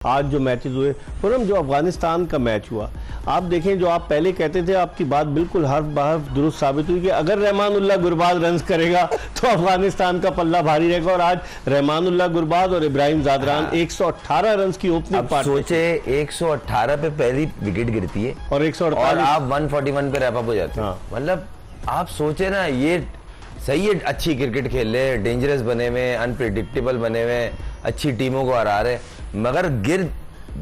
आज जो मैचेस हुए पूरम, जो अफगानिस्तान का मैच हुआ, आप देखें, जो आप पहले कहते थे, आपकी बात बिल्कुल हर्फ बहर्फ दुरुस्त साबित हुई कि अगर रहमानुल्लाह गुरबाज रन्स करेगा तो अफगानिस्तान का पल्ला भारी रहेगा। और आज रहमानुल्लाह गुरबाज और इब्राहिम जादरान 118 रन की ओपनिंग पार्टनरशिप। सोचे 118 पे पहली विकेट गिरती है और 148 आप 141 पे रैप अप हो जाते हैं। मतलब आप सोचे ना, ये सही है, अच्छी क्रिकेट खेल रहे, डेंजरस बने हुए, अनप्रिडिक्टेबल बने हुए, अच्छी टीमों को हरा रहे, मगर गिर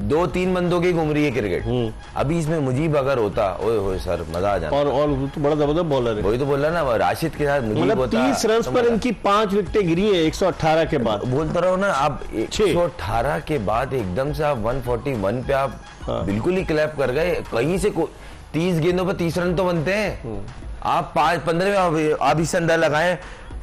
2-3 बंदों की घूम रही है क्रिकेट। अभी इसमें मुजीब अगर होता, ओए होए सर, मजा आ जाता। और तो बड़ा जबरदस्त बॉलर है, वही तो बोल रहा ना, राशिद के साथ मुजीब मतलब होता। 30 रन पर इनकी 5 विकेटें गिरी है 118 के बाद। बोलता रहो ना, आप 118 के बाद एकदम से आप 141 पे आप बिल्कुल ही क्लैप कर गए। कहीं से 30 गेंदों पर 30 रन तो बनते हैं। आप 15 में आप इस अंदर लगाएं,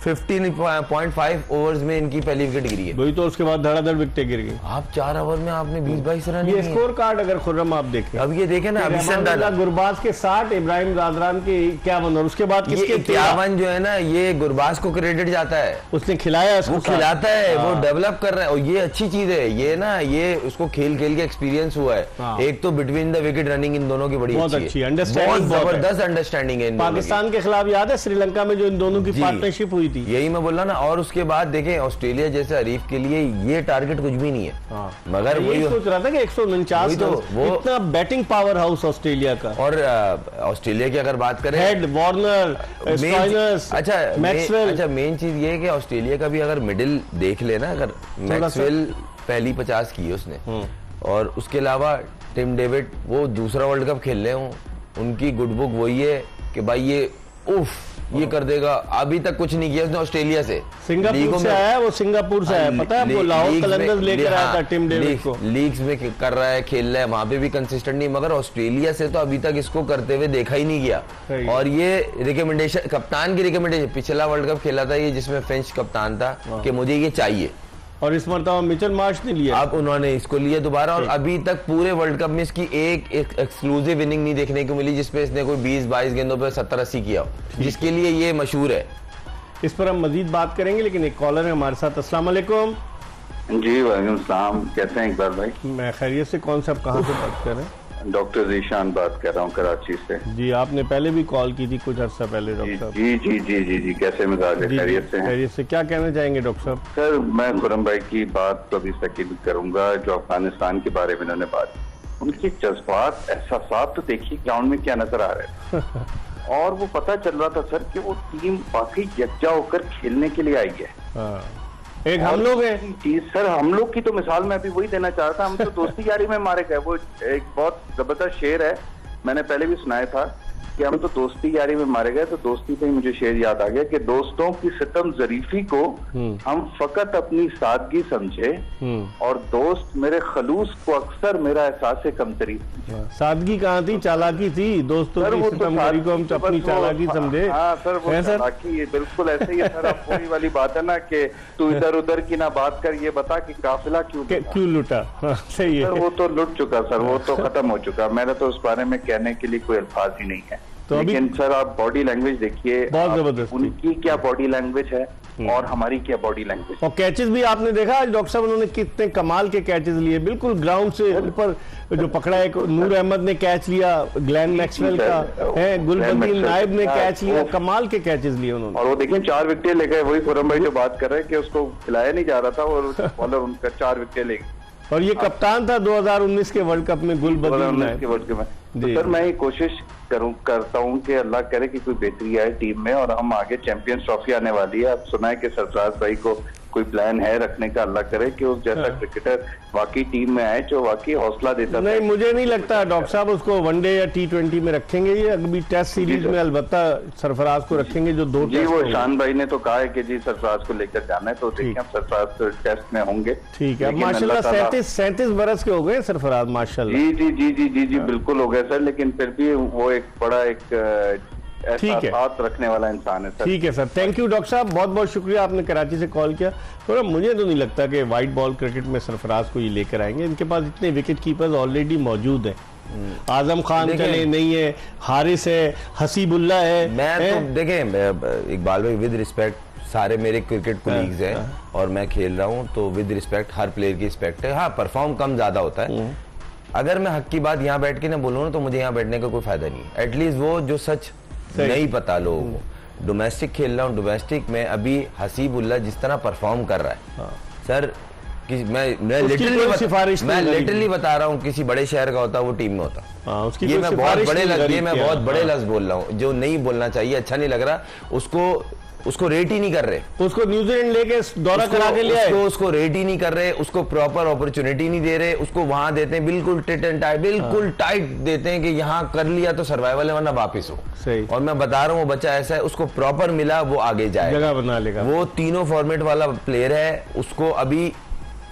15.5 ओवर्स में इनकी पहली विकेट गिरी है। वही तो, उसके बाद धड़ाधड़ विकेटें गिर गई। आप 4 ओवर में आपने 20-22 रन। ये स्कोर कार्ड अगर खुर्रम आप देखें, अब ये देखें ना, रहमानुल्लाह गुरबाज के 60, इब्राहिम जादरान के 51 और उसके बाद किसके 51 जो है ना, ये गुरबाज को क्रेडिट जाता है। उसने खिलाया, वो खिलाता है, वो डेवलप कर रहा है, और ये अच्छी चीज है। ये ना, ये उसको खेल के एक्सपीरियंस हुआ है। एक तो between the wicket running in दोनों की बड़ी अच्छी है, अंडरस्टैंडिंग, जबरदस्त अंडरस्टैंडिंग है। पाकिस्तान के खिलाफ याद है श्रीलंका में जो इन दोनों की पार्टनरशिप हुई थी, यही मैं बोल रहा ना। और उसके बाद देखें, ऑस्ट्रेलिया जैसे हरीफ के लिए ये टारगेट कुछ भी नहीं है। मगर वही सोच रहा था कि 149 तो वो इतना बैटिंग पावर हाउस ऑस्ट्रेलिया का। और ऑस्ट्रेलिया की अगर बात करें, हेड, वार्नर, स्टॉइनर्स, मैक्सवेल। अच्छा, मेन चीज ये है कि ऑस्ट्रेलिया का भी अगर मिडिल देख लेना, अगर मैक्सवेल पहली 50 की है उसने, और उसके अलावा टिम डेविड वो दूसरा वर्ल्ड कप खेल रहे हो, उनकी गुड बुक वही है कि भाई ये ये कर देगा। अभी तक कुछ नहीं किया उसने ऑस्ट्रेलिया से। सिंगापुर से आया, वो सिंगापुर से आया, पता है आपको, लाहौर कलंदर्स लेकर आया था टिम डेविड को। लीग्स में कर रहा है, खेल रहा है, वहां पे भी कंसिस्टेंट नहीं, मगर ऑस्ट्रेलिया से तो अभी तक इसको करते हुए देखा ही नहीं गया। और ये रिकमेंडेशन, कप्तान की रिकमेंडेशन, पिछला वर्ल्ड कप खेला था ये जिसमें फिंच कप्तान था कि मुझे ये चाहिए, और इस मरतबा मिचेल मार्श ने लिया। अब उन्होंने इसको लिया दोबारा। और अभी तक पूरे वर्ल्ड कप में इसकी एक एक्सक्लूसिव इनिंग नहीं देखने को मिली जिसपे इसने कोई 20-22 गेंदों पे 70-80 किया हो, जिसके लिए ये मशहूर है। इस पर हम मजीद बात करेंगे, लेकिन एक कॉलर है हमारे साथ। अस्सलाम वालेकुम। जी वालेकुम सलाम, कैसे हैं इकबाल भाई? मैं खैरियत से। कौन सा, आप कहाँ से बात कर रहे हैं? डॉक्टर जीशान बात कर रहा हूँ कराची से। जी, आपने पहले भी कॉल की थी कुछ अर्सा पहले डॉक्टर साहब। जी जी जी जी जी, कैसे मिजाज है? खैरियत से हैं? खैरियत से। क्या कहना चाहेंगे डॉक्टर साहब? सर, मैं खुरम भाई की बात तो अभी तकीद करूंगा। जो अफगानिस्तान के बारे में उन्होंने बात, उनके जज्बात, एहसास तो देखिए ग्राउंड में क्या नजर आ रहे हैं। और वो पता चल रहा था सर कि वो टीम वाकई यकजा होकर खेलने के लिए आई है। एक हम लोग हैं जी सर, हम लोग की तो मिसाल मैं अभी वही देना चाह रहा था। हम तो दोस्ती यारी में मारे गए। वो एक बहुत जबरदस्त शेर है, मैंने पहले भी सुनाया था कि हम तो दोस्ती यारी में मारे गए। तो दोस्ती पे ही मुझे शेर याद आ गया कि दोस्तों की सितम जरीफी को हम फकत अपनी सादगी समझे, और दोस्त मेरे खलूस को अक्सर मेरा एहसास कमतरी। सादगी कहाँ थी, चालाकी थी। दोस्तों की सितम जरीफी को हम अपनी चालाकी समझे। हाँ सर, वो चालाकी बिल्कुल ऐसे ही है सर। अब वही वाली बात है ना कि तू इधर उधर की ना बात कर, ये बता कि काफिला क्यों लुटा। सही है, वो तो लुट चुका सर, वो तो खत्म हो चुका। मेरा तो उस बारे में कहने के लिए कोई अल्फाज ही नहीं है। तो लेकिन सर, आप बॉडी लैंग्वेज देखिए, बहुत जबरदस्त। उनकी क्या बॉडी लैंग्वेज है और हमारी क्या बॉडी लैंग्वेज। और कैचेस भी आपने देखा आज डॉक्टर साहब, उन्होंने कितने कमाल के कैचेस लिए, बिल्कुल ग्राउंड से ऊपर जो पकड़ा है। नूर अहमद ने कैच लिया, ग्लेन मैक्सवेल का है, गुलबदीन नायब ने कैच लिया, कमाल के कैचेस लिए उन्होंने। और वो देखिए 4 विकेटें ले गए। वही खुरम भाई जो बात कर रहे हैं कि उसको खिलाया नहीं जा रहा था और बॉलर उनका 4 विकेटें ले गए। और ये कप्तान था 2019 के वर्ल्ड कप में, गुलबदीन नायब के वर्ल्ड कप में। तो सर, मैं ये कोशिश करता हूँ कि अल्लाह करे कि कोई बेहतरी आए टीम में, और हम आगे चैंपियंस ट्रॉफी आने वाली है। अब सुना है कि सरफराज भाई को कोई प्लान है रखने का। अल्लाह करे कि उस जैसा क्रिकेटर वाकई टीम में आए जो वाकई हौसला देता। नहीं, मुझे नहीं लगता डॉक्टर साहब उसको वनडे या T20 में रखेंगे। ये अभी टेस्ट सीरीज में अलबत्ता सरफराज को रखेंगे, जो 2 जी, वो शान भाई ने तो कहा है कि जी सरफराज को लेकर जाना है। तो देखिए हम सरफराज तो टेस्ट में होंगे। ठीक है, माशाल्लाह 37 बरस के हो गए सरफराज, माशाल्लाह। जी जी जी जी जी जी बिल्कुल हो गए सर, लेकिन फिर भी वो एक बड़ा साथ रखने वाला इंसान है सर। ठीक है सर, थैंक यू डॉक्टर साहब, बहुत बहुत शुक्रिया, आपने कराची से कॉल किया। थोड़ा मुझे तो नहीं लगता कि वाइट बॉल क्रिकेट में सरफराज को ये लेकर आएंगे। इनके पास इतने विकेट कीपर्स ऑलरेडी मौजूद हैं। आजम खान चले नहीं है, हारिस है, हसीबुल्ला है। मैं तो देखें इकबाल भाई, विद रिस्पेक्ट सारे मेरे क्रिकेट कोलीग्स हैं और मैं खेल रहा हूँ, तो विद रिस्पेक्ट हर प्लेयर की रिस्पेक्ट है। हाँ, परफॉर्म कम ज्यादा होता है। अगर मैं हक की बात यहाँ बैठ के ना बोलूँ ना, तो मुझे यहाँ बैठने का कोई फायदा नहीं है। एटलीस्ट वो जो सच नहीं पता लोगों को। डोमेस्टिक खेल रहा हूँ, डोमेस्टिक में अभी हसीबुल्ला जिस तरह परफॉर्म कर रहा है सर, मैं लिटरली बता रहा हूँ, किसी बड़े शहर का होता वो टीम में होता। ये मैं बहुत बड़े लफ्ज बोल रहा हूँ, जो नहीं बोलना चाहिए, अच्छा नहीं लग रहा। उसको रेट ही नहीं कर रहे, उसको न्यूजीलैंड लेके दौरा करा के लिया, उसको रेट ही नहीं कर रहे, उसको प्रॉपर अपॉर्चुनिटी नहीं दे रहे, उसको वहां देते हैं बिल्कुल टिट एंड टाइट, बिल्कुल टाइट देते हैं कि यहाँ कर लिया तो सर्वाइवल है, वरना वापिस हो। सही। और मैं बता रहा हूँ, वो बच्चा ऐसा है, उसको प्रॉपर मिला, वो आगे जाए, जगह बना लेगा। वो तीनों फॉर्मेट वाला प्लेयर है, उसको अभी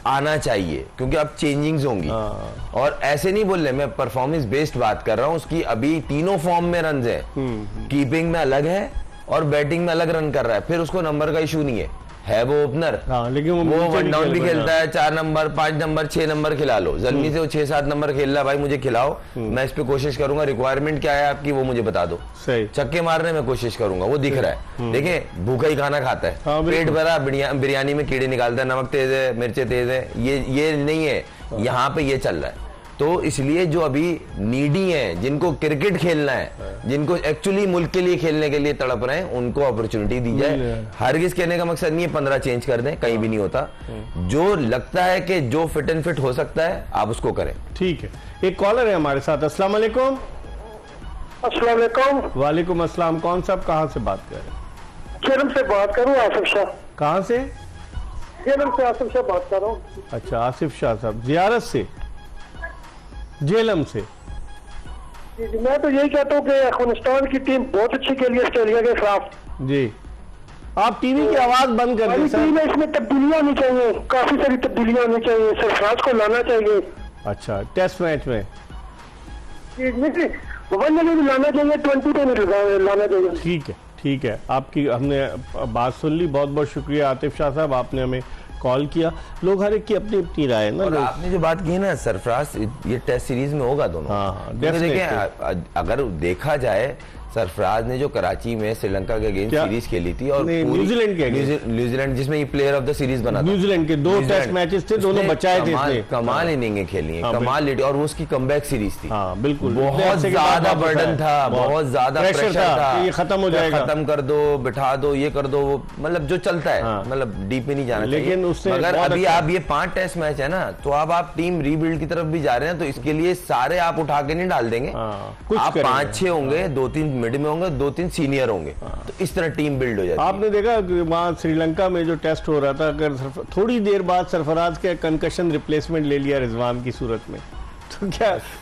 आना चाहिए, क्योंकि अब चेंजिंग्स होंगी। और ऐसे नहीं बोल रहे, मैं परफॉर्मेंस बेस्ड बात कर रहा हूँ उसकी। अभी तीनों फॉर्म में रन है, कीपिंग में अलग है और बैटिंग में अलग रन कर रहा है, फिर उसको नंबर का इशू नहीं है वो ओपनर। लेकिन वो 1 डाउन भी खेलता है, 4 नंबर, 5 नंबर, 6 नंबर खिला लो। जल्दी से वो 6-7 नंबर खेल रहा है, भाई मुझे खिलाओ, मैं इस पे कोशिश करूंगा। रिक्वायरमेंट क्या है आपकी वो मुझे बता दो, सही। छक्के मारने में कोशिश करूंगा, वो दिख रहा है। देखें, भूखा ही खाना खाता है, पेट भरा, बिरयानी में कीड़े निकालता है, नमक तेज है, मिर्चे तेज है, ये नहीं है यहाँ पे, ये चल रहा है। तो इसलिए जो अभी नीडी हैं, जिनको क्रिकेट खेलना है, जिनको एक्चुअली मुल्क के लिए खेलने के लिए तड़प रहे हैं, उनको अपॉर्चुनिटी दी जाए। हरगिज कहने का मकसद नहीं है 15 चेंज कर दें, कहीं भी नहीं होता। जो लगता है कि जो फिट एंड फिट हो सकता है, आप उसको करें। ठीक है, एक कॉलर है हमारे साथ। अस्सलाम वालेकुम। अस्सलाम वालेकुम। वालेकुम अस्सलाम। कौन साहब, कहाँ से बात कर रहे हैं? जेलम से बात करूँ, आसिफ शाह। कहाँ से? जेलम से आसिफ शाह बात कर रहा हूँ। अच्छा, आसिफ शाह साहब, जियारत से, जेलम से। जी, मैं तो यही कहता हूँ कि अफगानिस्तान की टीम बहुत अच्छी खेली है ऑस्ट्रेलिया के खिलाफ। जी, आप टीवी की आवाज बंद कर दें सर। टीम में इसमें तब्दीलियां होनी चाहिए, काफी सारी तब्दीलियां होनी चाहिए, सरफराज को लाना चाहिए। अच्छा, टेस्ट मैच में? नहीं, 1 में भी लाना चाहिए, 20 में भी लाना चाहिए। ठीक है, आपकी हमने बात सुन ली। बहुत बहुत शुक्रिया आतिफ शाह साहब, आपने हमें कॉल किया। लोग हर एक की अपनी अपनी राय है ना। और आपने जो बात की है ना, सरफराज, ये टेस्ट सीरीज में होगा दोनों। देखें, अगर देखा जाए, सरफराज ने जो कराची में श्रीलंका के अगेंस्ट सीरीज खेली थी, और न्यूजीलैंड जिसमें ये प्लेयर ऑफ द सीरीज बना था। न्यूजीलैंड के 2 टेस्ट मैचेस थे, दोनों बचाए थे। कमाल इनिंग खेली है, कमाल, और वो उसकी कमबैक सीरीज थी। बिल्कुल, बहुत ज्यादा बर्डन था, बहुत ज्यादा प्रेशर था, ये खत्म हो जाएगा, खत्म कर दो, बिठा दो, ये कर दो, मतलब जो चलता है, मतलब डीप में नहीं जाना लेकिन चाहिए। मगर अभी आप ये 5 टेस्ट मैच है ना, तो अब आप टीम रीबिल्ड की तरफ भी जा रहे हैं, तो इसके लिए सारे आप उठा के नहीं डाल देंगे। आप 5-6 होंगे, 2-3 मिड में होंगे, 2-3 सीनियर होंगे, तो इस तरह टीम बिल्ड हो जाती है। आपने देखा कि वहां श्रीलंका में जो टेस्ट हो रहा था, अगर थोड़ी देर बाद सरफराज के कंकशन रिप्लेसमेंट ले लिया रिजवान की सूरत में, तो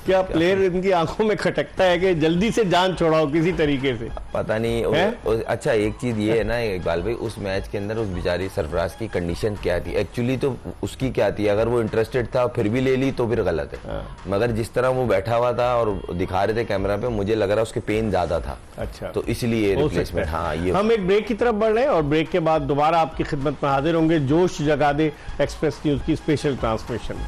क्या प्लेयर इनकी आंखों में खटकता है कि जल्दी से जान छोड़ाओ किसी तरीके से? पता नहीं। अच्छा, एक चीज ये है ना इकबाल भाई, उस मैच के अंदर उस बेचारी सरफराज की कंडीशन क्या थी एक्चुअली, तो उसकी क्या थी? अगर वो इंटरेस्टेड था फिर भी ले ली तो फिर गलत है। मगर जिस तरह वो बैठा हुआ था और दिखा रहे थे कैमरा पे, मुझे लग रहा उसके पेन ज्यादा था। अच्छा, तो इसलिए रिप्लेसमेंट। हाँ, ये हम एक ब्रेक की तरफ बढ़ रहे हैं और ब्रेक के बाद दोबारा आपकी खिदमत में हाजिर होंगे जोश जगा दे एक्सप्रेस न्यूज की स्पेशल ट्रांसमिशन।